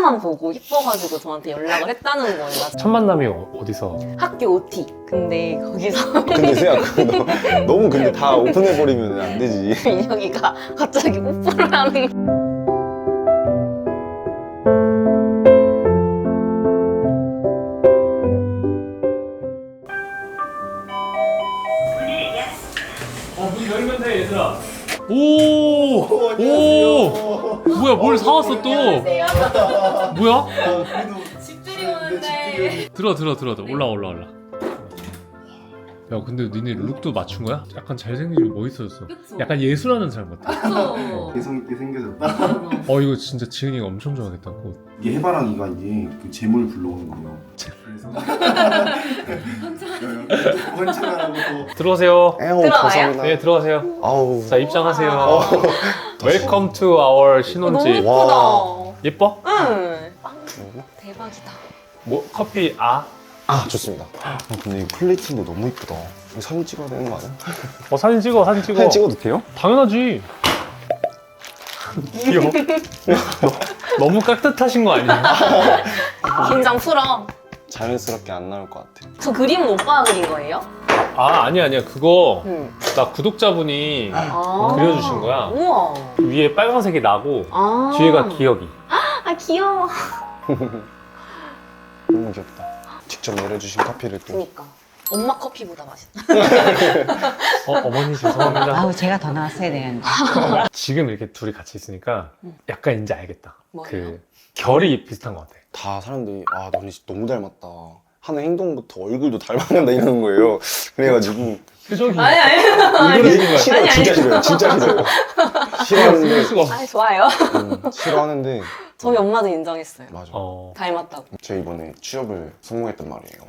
푸사만 보고 예뻐가지고 저한테 연락을 했다는 거예요. 첫 만남이 어디서? 학교 OT. 근데 거기서 근데 세야 그거 너무 근데 다 오픈해버리면 안 되지. 민혁이가 갑자기 뽀뽀를 하는 거. 문 열면 돼 얘들아. 오! 뭐야 뭘 사왔어 또? 뭐야? 집들이 오는데. 들어 올라. 야 근데 니네 룩도 맞춘 거야? 약간 잘생기고 멋있어졌어. 그쵸? 약간 예술하는 사람 같아. 그쵸? 개성 있게 생겨졌다. 이거 진짜 지은이가 엄청 좋아하겠다. 꽃. 이게 해바라기가 이제 그 재물 불러오는 거예요. 그래서 환창하라고. 들어오세요. 에어 들어가요? 감사합니다. 네 들어가세요. 아우. 자 입장하세요. Welcome to our 너무 신혼집. 예쁘다. 와. 예뻐? 응. 대박이다. 뭐 커피 아 좋습니다. 근데 이 플레이팅도 너무 이쁘다. 이거 사진 찍어야 되는 거 아니야? 사진 찍어. 사진 찍어도 돼요? 당연하지. 귀여워. 너무 깍듯하신 거 아니에요? 긴장 풀어. 자연스럽게 안 나올 것 같아. 저 그림은 오빠가 그린 거예요? 아니야 그거 응. 나 구독자분이 아. 그려주신 거야. 우와. 위에 빨간색이 나고 아. 뒤에가 기억이. 아 귀여워. 너무 귀엽다. 직접 내려주신 커피를 또. 그니까. 엄마 커피보다 맛있다. 어머니 죄송합니다. 아우 제가 더 나왔어야 되는데. 지금 이렇게 둘이 같이 있으니까 약간 이제 알겠다. 뭐예요? 그 결이 비슷한 것 같아. 다 사람들이 아 너네 진짜 너무 닮았다. 하는 행동부터 얼굴도 닮아간다 이러는 거예요. 그래가지고 표정이 아니. 일그러지는 거야. 싫어요. 진짜 싫어요. 진짜 싫어요. 싫어하는데 수가 없어. 아 좋아요. 싫어하는데 저희 엄마도 인정했어요. 맞아. 닮았다고. 제가 이번에 취업을 성공했단 말이에요.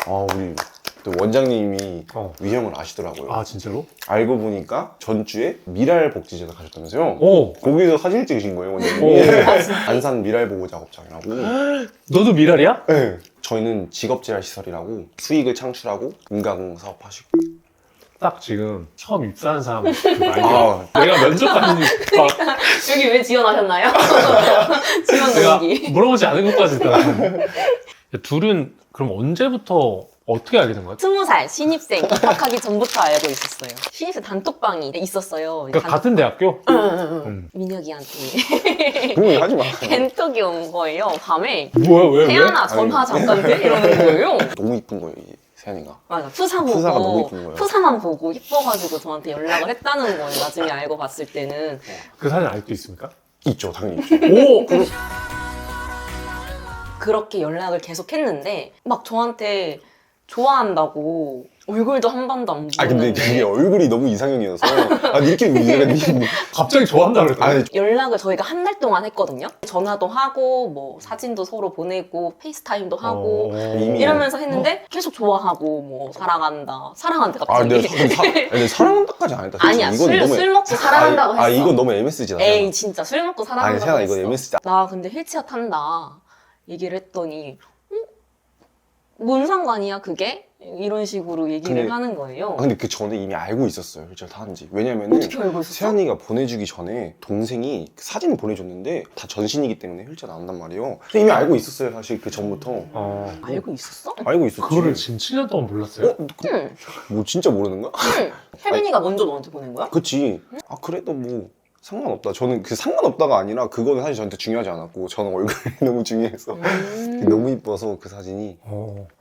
아 우리 또 원장님이 위형을 아시더라고요. 아 진짜로? 알고 보니까 전주에 미랄복지제도 가셨다면서요. 오. 거기서 사진을 찍으신 거예요, 오. 원장님이. 안산 미랄보호작업장이라고. 너도 미랄이야? 네. 저희는 직업재활시설이라고 수익을 창출하고 인가공 사업하시고. 딱 지금 처음 입사한 사람 알게. 아, 내가 면접 가니까 여기 왜 지원하셨나요? 지원 내가 동기. 물어보지 않은 것까지 다. 둘은 그럼 언제부터 어떻게 알게 된 거야? 20살 신입생 입학하기 전부터 알고 있었어요. 신입생 단톡방이 있었어요. 그러니까 같은 대학교? 민혁이한테 그런 얘기 하지 마. 겐톡이 온 거예요. 밤에. 뭐야 왜? 태연아 전화 잠깐 돼? 이러는 거예요. 너무 이쁜 거예요, 이게 세연이가. 맞아. 푸사 보고 푸사가 너무 이쁜 거예요. 푸사만 보고 예뻐가지고 저한테 연락을 했다는 거예요. 나중에 알고 봤을 때는. 그 사진 아직도 있습니까? 있죠, 당연히 있죠. 오! 그렇게 연락을 계속 했는데 막 저한테 좋아한다고 얼굴도 한 번도 안 아 근데 보는데 그게 얼굴이 너무 이상형이어서 아 이렇게 갑자기 좋아한다 그랬더니 아니 연락을 저희가 한 달 동안 했거든요. 전화도 하고 뭐 사진도 서로 보내고 페이스타임도 하고 이미 이러면서 했는데 계속 좋아하고 뭐 사랑한다 아 갑자기. 근데 사랑한다까지 안 했다. 아니야 이건 술 먹고 사랑한다고 했어. 이건 너무 MSG다. 에이 진짜 술 먹고 아니 사랑한다고 세연아 했어. 이건 MSG. 나 근데 휠체어 탄다 얘기를 했더니 뭔 상관이야 그게? 이런 식으로 얘기를 근데- 하는 거예요. 아, 근데 그 전에 이미 알고 있었어요. 휠체어 타는지. 왜냐면은 어떻게 알고 있었어? 세연이가 보내주기 전에 동생이 그 사진을 보내줬는데 다 전신이기 때문에 휠체어 나온단 말이에요. 근데 이미 알고 있었어요. 사실 그 전부터 알고 있었어? 알고 있었지. 그거를 지금 7년 동안 몰랐어요? 응. 뭐 진짜 모르는 거야? 혜빈이가 먼저 너한테 보낸 거야? 그치. 아 그래도 뭐 상관없다. 저는 그 상관없다가 아니라 그거는 사실 저한테 중요하지 않았고 저는 얼굴이 너무 중요해서 너무 이뻐서 그 사진이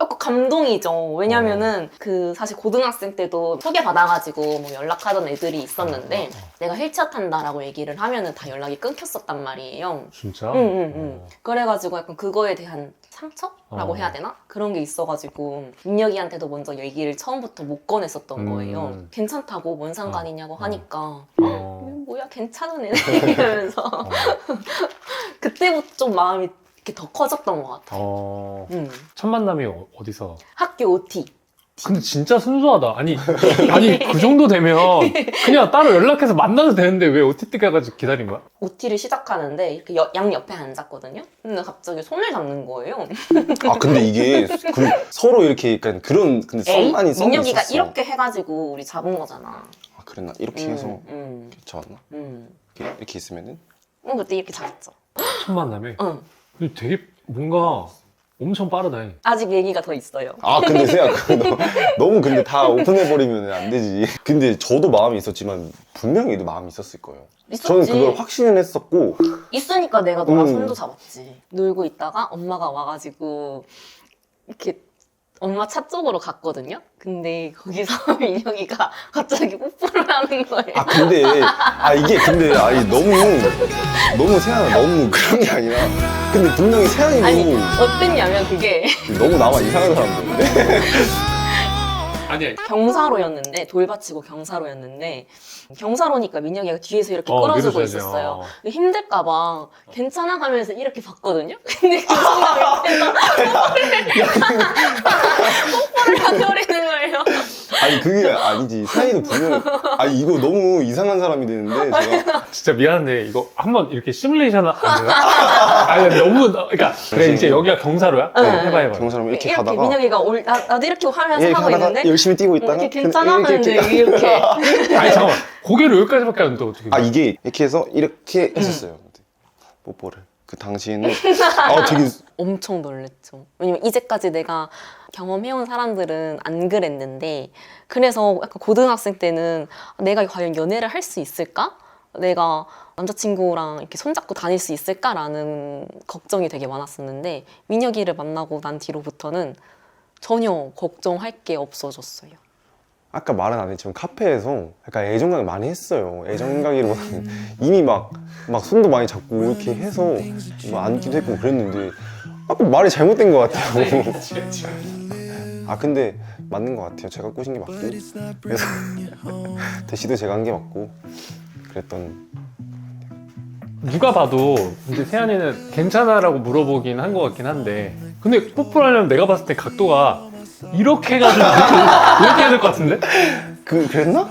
약간 감동이죠. 왜냐면은 그 사실 고등학생 때도 소개받아가지고 뭐 연락하던 애들이 있었는데 내가 휠체어 탄다라고 얘기를 하면은 다 연락이 끊겼었단 말이에요. 진짜? 응. 그래가지고 약간 그거에 대한 상처라고 해야 되나? 그런 게 있어가지고 민혁이한테도 먼저 얘기를 처음부터 못 꺼냈었던 거예요. 괜찮다고 뭔 상관이냐고 하니까 뭐야 괜찮은 애네 이러면서 그때부터 좀 마음이 이렇게 더 커졌던 것 같아요. 첫 만남이 어디서? 학교 OT. 근데 진짜 순수하다. 아니 그 정도 되면 그냥 따로 연락해서 만나도 되는데 왜 OTT 가가지고 기다린 거야? OT를 시작하는데 이렇게 양 옆에 앉았거든요. 근데 갑자기 손을 잡는 거예요. 아 근데 이게 서로 이렇게 약간 그런 근데 썸이 민혁이가 있었어. 이렇게 해가지고 우리 잡은 거잖아. 아 그랬나? 이렇게 해서 이렇게 잡았나? 이렇게 있으면은 그때 이렇게 잡았죠. 첫 만남에? 응. 근데 되게 뭔가 엄청 빠르다. 아직 얘기가 더 있어요. 아 근데 세야 그거 너무 근데 다 오픈해버리면 안 되지. 근데 저도 마음이 있었지만 분명히 얘도 마음이 있었을 거예요. 저는 있었지. 그걸 확신을 했었고 있으니까 내가 너랑 손도 잡았지. 놀고 있다가 엄마가 와가지고 이렇게 엄마 차 쪽으로 갔거든요. 근데 거기서 민혁이가 갑자기 뽀뽀를 하는 거예요. 아 근데 이게 근데 너무 세연아 너무 그런 게 아니라 근데 분명히 세연이도 아니 어땠냐면 그게 너무 나만 이상한 사람들인데 아니 경사로였는데 돌받치고 경사로였는데 경사로니까 민혁이가 뒤에서 이렇게 어, 끌어주고 밀어줘야지. 있었어요. 근데 힘들까봐 괜찮아 가면서 이렇게 봤거든요. 근데 그 순간 옆에서 뽀뽀를 해버리는 거예요. 아니 그게 아니지 세연이도 분명 아니 이거 너무 이상한 사람이 되는데 제가 진짜 미안한데 이거 한번 이렇게 시뮬레이션 안 되나? 아니 너무 그러니까 그래 이제 여기가 경사로야? 응. 해봐. 경사람 이렇게 이렇게 가다가 민혁이가 나도 이렇게 하면서 이렇게 하고 하다가 있는데 열심히 뛰고 있다가 이렇게 괜찮아 이렇게, 하는데 이렇게. 이렇게 아니 잠깐만 고개를 여기까지밖에 안 돼 어떻게? 아 이게 이렇게 해서 이렇게 했었어요 뽀뽀를 그 당시에는 되게 엄청 놀랬죠. 왜냐면 이제까지 내가 경험해온 사람들은 안 그랬는데 그래서 약간 고등학생 때는 내가 과연 연애를 할 수 있을까? 내가 남자친구랑 이렇게 손잡고 다닐 수 있을까라는 걱정이 되게 많았었는데 민혁이를 만나고 난 뒤로부터는 전혀 걱정할 게 없어졌어요. 아까 말은 안 했지만 카페에서 약간 애정강을 많이 했어요. 애정강이로는 이미 막 손도 많이 잡고 이렇게 해서 뭐 안기도 했고 그랬는데 말이 잘못된 것 같아요. 아 근데 맞는 것 같아요. 제가 꼬신 게 맞고 그래서 대시도 제가 한 게 맞고 그랬던. 누가 봐도 이제 세연이는 괜찮아라고 물어보긴 한 것 같긴 한데 근데 뽀뽀를 하려면 내가 봤을 때 각도가 이렇게 해가지고 이렇게 해야 될 것 같은데? 그랬나?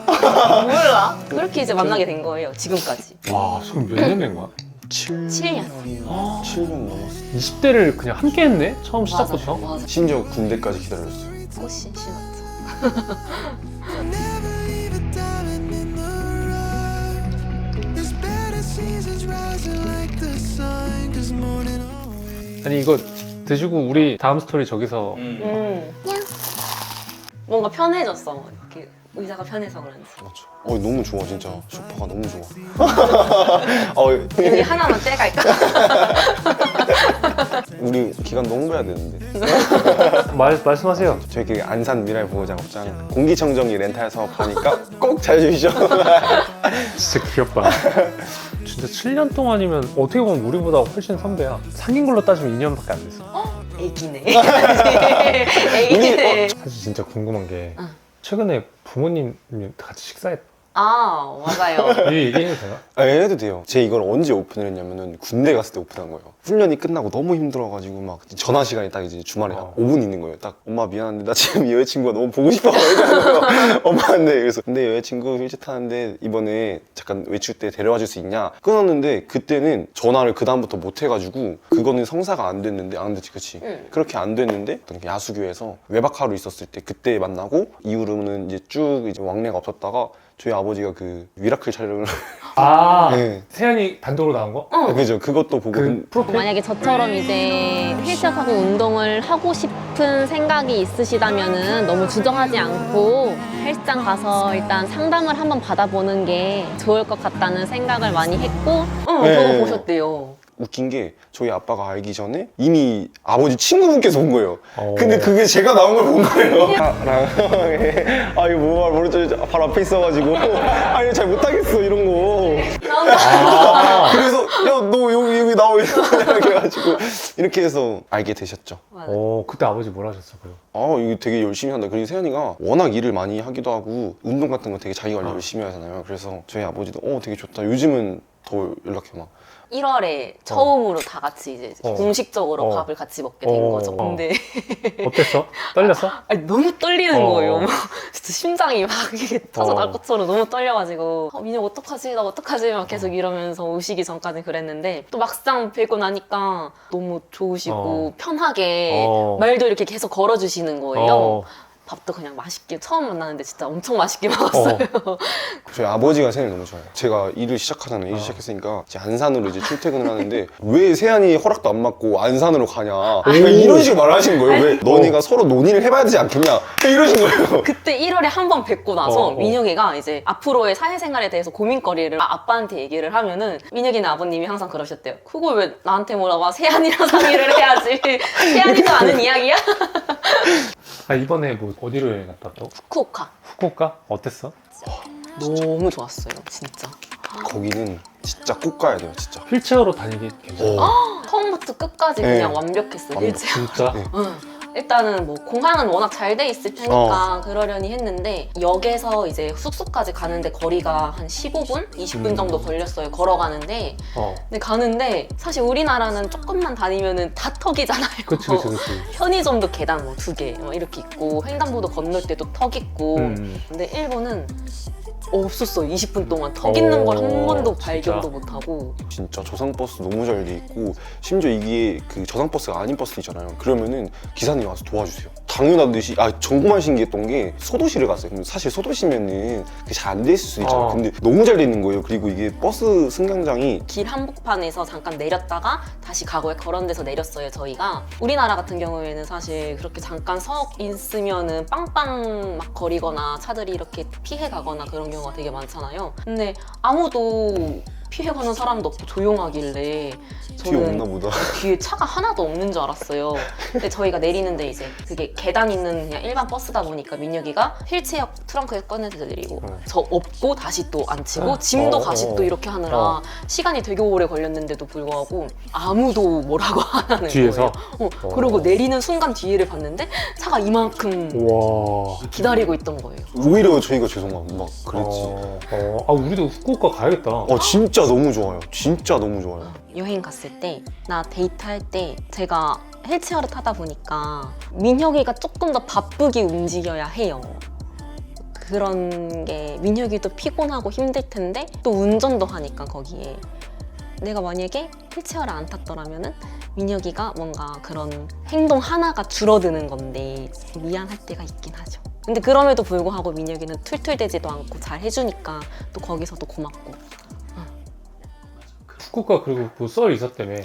몰라. 그렇게 이제 만나게 된 거예요. 지금까지. 와 지금 몇 년 된 거야? 7년. 7년 넘었어. 20대를 그냥 함께 했네? 처음 시작부터? 맞아. 심지어 군대까지 기다렸어요. 꽃이 심었죠. 아니 이거 드시고 우리 다음 스토리 저기서 뭔가 편해졌어. 이렇게 의자가 편해서 그런지. 맞죠. 너무 좋아 진짜. 소파가 너무 좋아. 여기 하나만 떼갈까? 우리 기간 너무 가야 되는데. 말씀하세요. 저희 안산 미랄 보호작업장 공기청정기 렌탈 사업 하니까 꼭 잘 주시죠. 진짜 귀엽다. 진짜 7년 동안이면 어떻게 보면 우리보다 훨씬 선배야. 사귄 걸로 따지면 2년밖에 안 됐어. 애기네. 애기네. 사실 진짜 궁금한 게 응. 최근에 부모님 같이 식사했 아, 맞아요. 이 얘기해도 되나? 해도 돼요. 제가 이걸 언제 오픈을 했냐면은 군대 갔을 때 오픈한 거예요. 훈련이 끝나고 너무 힘들어가지고 막 전화 시간이 딱 이제 주말에 5분 있는 거예요. 딱 엄마 미안한데 나 지금 여자친구가 너무 보고 싶어 이러는 거예요. 엄마한테. 그래서 근데 여자친구 휠체어 타는데 이번에 잠깐 외출 때 데려와 줄 수 있냐 끊었는데 그때는 전화를 그 다음부터 못 해가지고 그거는 성사가 안 됐는데 안 됐지 그치? 응. 그렇게 안 됐는데 야수교에서 외박하러 있었을 때 그때 만나고 이후로는 이제 쭉 이제 왕래가 없었다가 저희 아버지가 그 미라클 촬영을 아 네. 세연이 단독으로 나온 거? 그죠 그것도 보고 그 프로필? 만약에 저처럼 이제 휠체어 타고 운동을 하고 싶은 생각이 있으시다면은 너무 주저하지 않고 헬스장 가서 일단 상담을 한번 받아보는 게 좋을 것 같다는 생각을 많이 했고 네. 그거 보셨대요. 웃긴 게 저희 아빠가 알기 전에 이미 아버지 친구분께서 온 거예요. 어. 근데 그게 제가 나온 걸 본 거예요. 이거 뭐 모르죠. 바로 앞에 있어가지고 이거 잘 못하겠어 이런 거. 아 그래서 야 너 여기 나와 이렇게 해가지고 이렇게 해서 알게 되셨죠. 맞아. 그때 아버지 뭘 하셨어? 그래요? 이거 되게 열심히 한다. 그리고 세연이가 워낙 일을 많이 하기도 하고 운동 같은 거 되게 자기 관리 열심히 하잖아요. 그래서 저희 아버지도 되게 좋다. 요즘은 더 연락해 막. 1월에 처음으로 다 같이 이제 공식적으로 밥을 같이 먹게 된 거죠. 근데 어땠어? 떨렸어? 아니, 너무 떨리는 어. 거예요. 진짜 심장이 막 이게 터져날 어. 것처럼 너무 떨려가지고 민혁 어떡하지? 나 어떡하지? 막 계속 이러면서 오시기 전까지 그랬는데 또 막상 뵈고 나니까 너무 좋으시고 편하게 말도 이렇게 계속 걸어주시는 거예요. 밥도 그냥 맛있게 처음 만나는데 진짜 엄청 맛있게 먹었어요. 저희 아버지가 세안이 너무 좋아요. 제가 일을 시작하잖아요. 일 시작했으니까 이제 안산으로 이제 출퇴근을 하는데 왜 세안이 허락도 안 받고 안산으로 가냐 이런 식으로 말하신 거예요. 왜 너네가 서로 논의를 해봐야 되지 않겠냐 이러신 거예요. 그때 1월에 한 번 뵙고 나서 어. 민혁이가 이제 앞으로의 사회생활에 대해서 고민거리를 아빠한테 얘기를 하면은 민혁이는 아버님이 항상 그러셨대요. 그걸 왜 나한테 물어봐? 세안이랑 상의를 해야지. 세안이도 아는 이야기야? 아 이번에 뭐 어디로 여행 갔다 왔다고? 후쿠오카. 후쿠오카? 어땠어? 너무 좋았어요, 진짜. 거기는 진짜 꼭 가야 돼요, 진짜. 휠체어로 다니기 괜찮아? 처음부터 끝까지 네. 그냥 완벽했어요, 완벽. 일체. 진짜? 네. 응. 일단은 뭐 공항은 워낙 잘 돼 있을 테니까 그러려니 했는데 역에서 이제 숙소까지 가는데 거리가 한 15분? 20분 정도 걸렸어요, 걸어가는데. 근데 가는데 사실 우리나라는 조금만 다니면은 다 턱이잖아요. 그치. 편의점도 계단 뭐 2개 뭐 이렇게 있고 횡단보도 건널 때도 턱 있고. 근데 일본은 없었어요. 20분 동안 턱 있는 걸 한 번도 진짜? 발견도 못하고. 진짜 저상버스 너무 잘 돼 있고 심지어 이게 그 저상버스가 아닌 버스 있잖아요. 그러면은 기사님이 와서 도와주세요. 당연한 듯이 정말 신기했던 게 소도시를 갔어요. 그럼 사실 소도시면은 잘 안 돼 있을 수 있잖아요. 근데 너무 잘 돼 있는 거예요. 그리고 이게 버스 승강장이 길 한복판에서 잠깐 내렸다가 다시 가고에 그런 데서 내렸어요, 저희가. 우리나라 같은 경우에는 사실 그렇게 잠깐 서 있으면은 빵빵 막 거리거나 차들이 이렇게 피해 가거나 그런 경우가 되게 많잖아요. 근데 아무도 피해 가는 사람도 없고 조용하길래 뒤에 없나 보다. 뒤에 차가 하나도 없는 줄 알았어요. 근데 저희가 내리는데 이제 그게 계단 있는 그냥 일반 버스다 보니까 민혁이가 휠체어 트렁크에 꺼내서 내리고 저 업고 다시 또 앉히고 짐도 다시 또 이렇게 하느라 시간이 되게 오래 걸렸는데도 불구하고 아무도 뭐라고 안 하는 뒤에서? 거예요. 그리고 내리는 순간 뒤를 봤는데 차가 이만큼 와. 기다리고 있던 거예요. 오히려 저희가 죄송하고 막 그랬지. 아 우리도 후쿠오카 가야겠다. 진짜 너무 좋아요. 진짜 너무 좋아요. 여행 갔을 때 나 데이트할 때 제가 휠체어를 타다 보니까 민혁이가 조금 더 바쁘게 움직여야 해요. 그런 게 민혁이도 피곤하고 힘들 텐데 또 운전도 하니까 거기에 내가 만약에 휠체어를 안 탔더라면은 민혁이가 뭔가 그런 행동 하나가 줄어드는 건데 미안할 때가 있긴 하죠. 근데 그럼에도 불구하고 민혁이는 툴툴대지도 않고 잘 해주니까 또 거기서도 고맙고. 후쿠오카 그리고 뭐 썰 있었다며.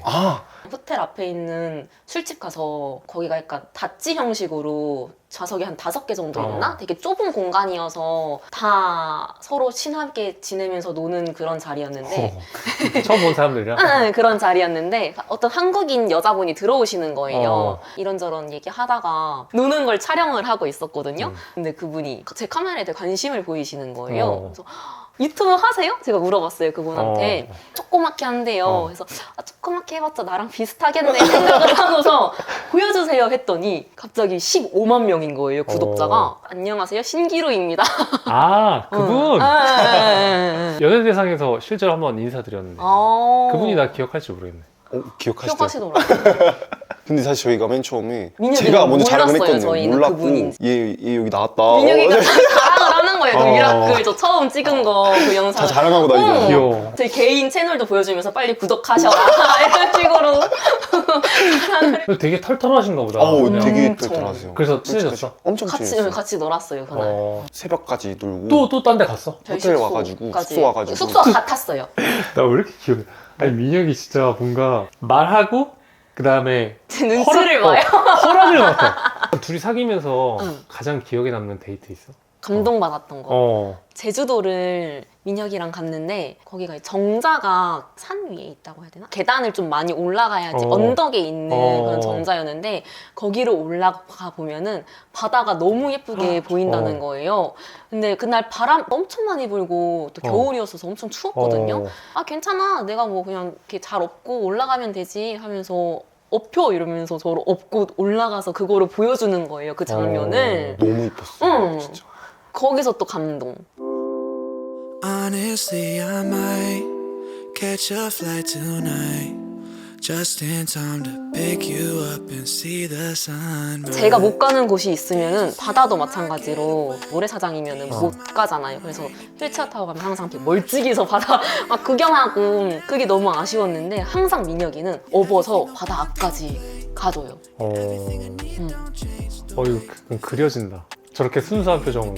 호텔 앞에 있는 술집 가서 거기가 약간 다찌 형식으로 좌석이 한 5개 정도 있나? 되게 좁은 공간이어서 다 서로 친하게 지내면서 노는 그런 자리였는데 처음 본 사람들이랑? 그런 자리였는데 어떤 한국인 여자분이 들어오시는 거예요. 이런저런 얘기하다가 노는 걸 촬영을 하고 있었거든요. 근데 그분이 제 카메라에 되게 관심을 보이시는 거예요. 그래서 유튜브 하세요? 제가 물어봤어요, 그분한테. 조그맣게 한대요. 그래서 조그맣게 해봤자 나랑 비슷하겠네 생각을 하고서 보여주세요 했더니 갑자기 15만 명인 거예요, 구독자가. 안녕하세요, 신기루입니다. 아 그분? 아, 연예대상에서 실제로 한번 인사드렸는데 그분이 나 기억할지 모르겠네. 기억하시죠? 기억하시더라고요. 근데 사실 저희가 맨 처음에 민혁이가 제가 먼저 자랑을 몰랐어요, 했거든요. 저희는 몰랐고 그분인지. 얘 여기 나왔다. 민혁이가 자랑을 하는 거예요, 그 미라클 저 처음 찍은 거 그 영상. 다 자랑하고 다니거든요. 귀여워. 제 개인 채널도 보여주면서 빨리 구독하셔라 이런 식으로. 근데 되게 털털하신가 보다. 되게 엄청. 털털하세요. 그래서 친해졌어? 엄청 친했어요. 같이 놀았어요, 그날. 새벽까지 놀고 또 딴 데 갔어? 저희 호텔 숙소 와가지고 까지. 숙소 와가지고 숙소가 같았어요. 나 왜 이렇게 기억해? 아니 민혁이 진짜 뭔가 말하고 그 다음에 제 눈치를 봐요. 허락을 맡아. 둘이 사귀면서 응. 가장 기억에 남는 데이트 있어? 감동받았던 거. 어. 제주도를 민혁이랑 갔는데 거기가 정자가 산 위에 있다고 해야 되나? 계단을 좀 많이 올라가야지 언덕에 있는 그런 정자였는데 거기를 올라가 보면은 바다가 너무 예쁘게 보인다는 거예요. 근데 그날 바람 엄청 많이 불고 또 겨울이었어서 엄청 추웠거든요. 아 괜찮아, 내가 뭐 그냥 이렇게 잘 업고 올라가면 되지 하면서 업혀 이러면서 저를 업고 올라가서 그거를 보여주는 거예요, 그 장면을. 너무 이뻤어요. 응. 진짜. 거기서 또 감동. Honestly, I might catch a flight tonight, just in time to pick you up and see the sunrise. 제가 못 가는 곳이 있으면은 바다도 마찬가지로 모래사장이면은 못 가잖아요. 그래서 휠체어 타고 가면 항상 이렇게 멀찍이서 바다 막 구경하고 그게 너무 아쉬웠는데 항상 민혁이는 업어서 바다 앞까지 가줘요. 이거 그려진다. 저렇게 순수한 표정.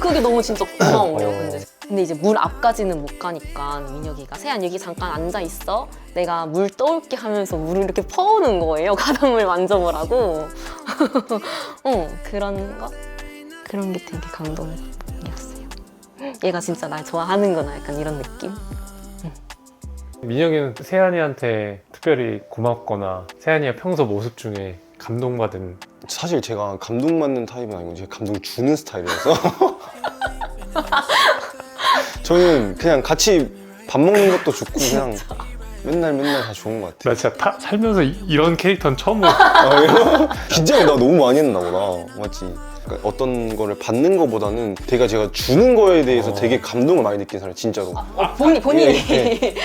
그게 너무 진짜 고마워요. 어. 근데 이제 물 앞까지는 못 가니까 민혁이가 세안 여기 잠깐 앉아 있어. 내가 물 떠올게 하면서 물을 이렇게 퍼오는 거예요. 가닥물 만져보라고. 그런 거? 그런 게 되게 감동이었어요. 얘가 진짜 날 좋아하는구나 약간 이런 느낌? 민혁이는 세안이한테 특별히 고맙거나 세안이가 평소 모습 중에 감동받은. 사실 제가 감동받는 타입은 아니고 제가 감동 주는 스타일이라서 저는 그냥 같이 밥 먹는 것도 좋고 그냥 맨날 다 좋은 것 같아요. 나 진짜 살면서 이런 캐릭터는 처음 봐. 긴장을 나 너무 많이 했나 보다. 맞지? 그러니까 어떤 거를 받는 거보다는 제가 주는 거에 대해서 되게 감동을 많이 느낀 사람이 진짜로. 본인이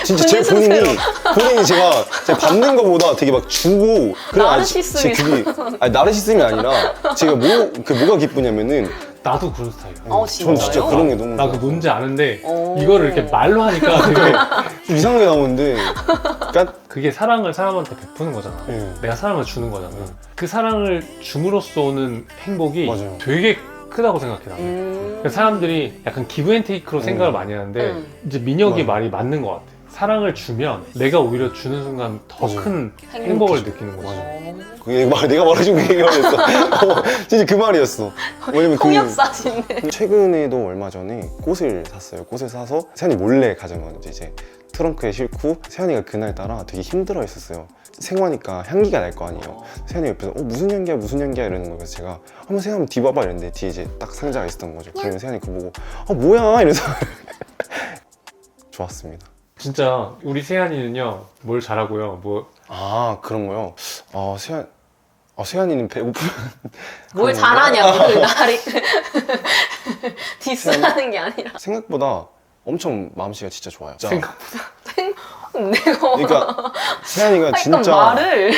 진짜 제 본인이 제가 받는 거보다 되게 막 주고 나르시스미. 아니 나르시즘이 아니라 제가 뭐가 기쁘냐면은 나도 그런 스타일이야. 아, 전 진짜 진짜요? 그런 게 너무 나 그 좋아요. 뭔지 아는데 이거를 이렇게 말로 하니까 되게 좀 이상하게 나오는데 그러니까 그게 사랑을 사람한테 베푸는 거잖아. 네. 내가 사랑을 주는 거잖아. 그 사랑을 줌으로써 오는 행복이 맞아요. 되게 크다고 생각해 나는. 그래서 사람들이 약간 기브앤테이크로 생각을 많이 하는데 이제 민혁이 맞아요. 말이 맞는 것 같아. 사랑을 주면 내가 오히려 주는 순간 더 맞아요. 큰 행복을 느끼는 거지. 그게 내가 말해준 그 얘기가 됐어. 진짜 그 말이었어. 왜냐면 통역사신데. 최근에도 얼마 전에 꽃을 샀어요. 꽃을 사서 세연이 몰래 가져갔는데 이제 트렁크에 싣고 세연이가 그날따라 되게 힘들어 했었어요. 생화니까 향기가 날 거 아니에요. 세연이 옆에서 무슨 향기야 이러는 거예요. 그래서 제가 한번 세연 한번 뒤 봐봐 이랬는데 뒤에 이제 딱 상자가 있었던 거죠. 그러면 세연이 그거 보고 뭐야 이래서 좋았습니다. 진짜 우리 세안이는요 뭘 잘하고요. 그런 거요? 세연이는 배고프면 뭘 잘하냐고 나를 디스하는 게 아니라 생각보다 엄청 마음씨가 진짜 좋아요. 진짜. 내가 그러니까 세연이가 약간 진짜 말을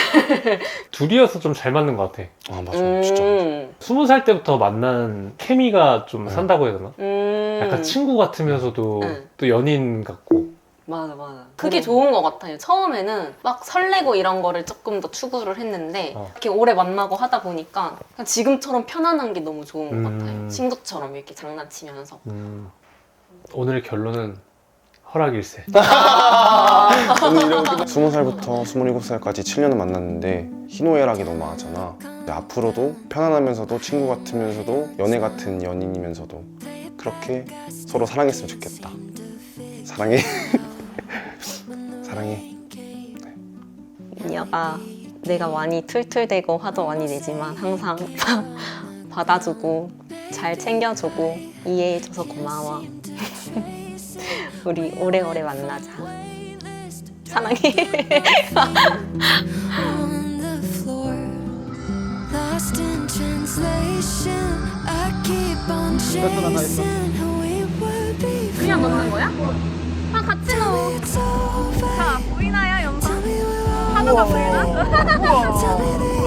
둘이어서 좀 잘 맞는 것 같아. 맞아 진짜 20살 때부터 만난 케미가 좀 산다고 해야 되나? 약간 친구 같으면서도 또 연인 같고. 맞아. 그게 좋은 것 같아요. 처음에는 막 설레고 이런 거를 조금 더 추구를 했는데 이렇게 오래 만나고 하다 보니까 그냥 지금처럼 편안한 게 너무 좋은 것 같아요. 친구처럼 이렇게 장난치면서. 오늘의 결론은 허락일세. 오늘 이런 20살부터 27살까지 7년을 만났는데 희노애락이 너무 많았잖아. 근데 앞으로도 편안하면서도 친구 같으면서도 연애 같은 연인이면서도 그렇게 서로 사랑했으면 좋겠다. 사랑해. 사랑해. 민혁아, 내가 많이 툴툴대고 화도 많이 내지만 항상 받아주고 잘 챙겨주고 이해해줘서 고마워. 우리 오래오래 만나자. 사랑해. On the floor, lost in translation. I keep on chasing who we were before. 그냥 넣는 거야? 아, 같이 넣어. It's over. 보이나요, 영상? Tell me we're 하나가 보이나? Tell me the